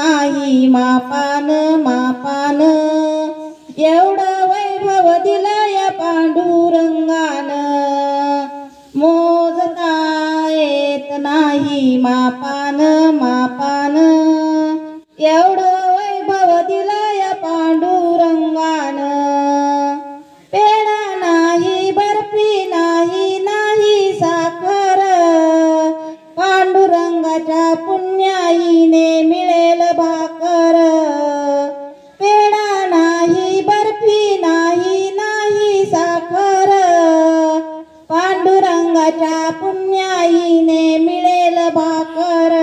नाही मापान मापान, एवढं वैभव दिलं या पांडुरंगान, मोजता येत नाही मापान मापान, एवढं वैभव दिलं या पांडुरंगान। पेढा नाही बर्फी नाही नाही साखर, पांडुरंगाच्या पुण्याईने मिळेल भाकर। पेढा नाही बर्फी नाही नाही साखर, पांडुरंगाच्या पुण्याईने मिळेल भाकर।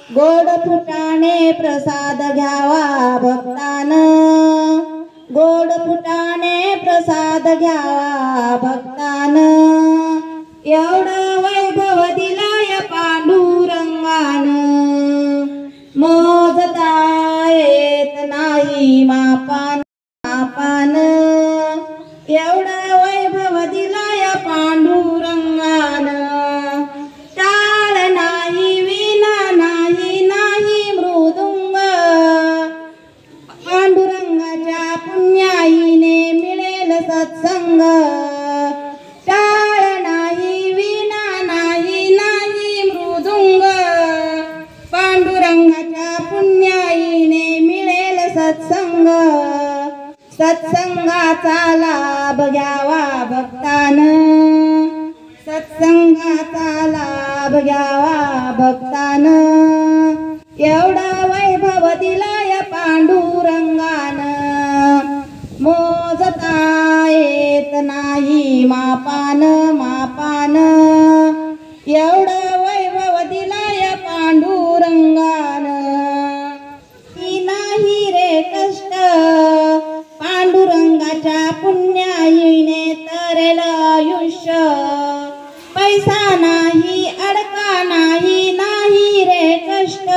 गोड फुटाणे प्रसाद घ्यावा भक्तान, गोड फुटाणे प्रसाद घ्यावा भक्तान, एवढं वैभव दिलं या पांडुरंगान, मोजता येत नाही मापान मापान, एवढं वैभव दिलं या पांडुरंगान। टाळ नाही वीणा नाही नाही मृदुंग, पांडुरंगाच्या पुण्याईने मिळेल सत्संग। टाळ नाही वीणा नाही नाही मृदुंग, पांडुरंगाच्या पुण्याईने मिळेल सत्संग। सत्संगाचा लाभ घ्यावा भक्तान, सत्संगाचा लाभ घ्यावा भक्तान, एवढा वैभव दिला या पांडुरंगान, मोजता येत नाही मापान मापान, एवढं वैभव दिला या पांडुरंगान। नाही रे कष्ट पांडुरंगाच्या पुण्याईने तरेल आयुष्य, पैसा नाही अडका नाही नाही रे कष्ट,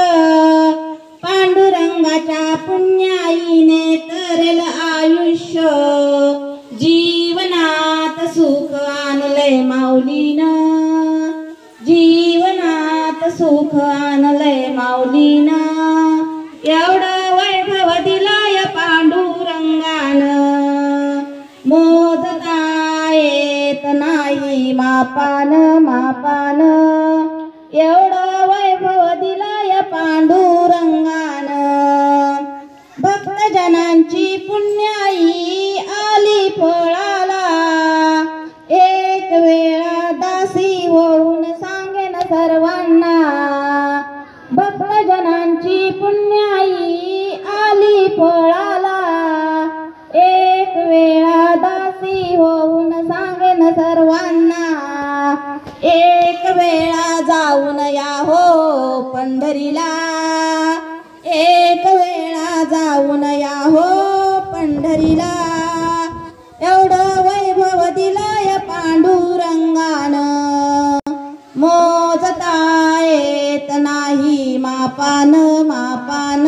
पांडुरंगाच्या पुण्याईने तरेल आयुष्य। जीवनात सुख आणलंय माऊलीन, जीवनात सुख आणलंय माऊलीन, एवढं वैभव दिलं या पांडुरंगान, मोजता येत नाही मापान मापान, एवढं वैभव दिलं या पांडुरंगान। भक्तजनांची पुण्याई आली फळाला, एक वेळा दासी होऊन सांगेन सर्वांना। भक्तजनांची पुण्याई आली फळाला, एक वेळा दासी होऊन सांगेन सर्वांना। एक वेळा जाऊन या हो पंढरीला, एक वेळा जाऊन या हो पंढरीला, एवढं वैभव दिलं या पांडुरंगान, मोजता येत नाही मापान मापान।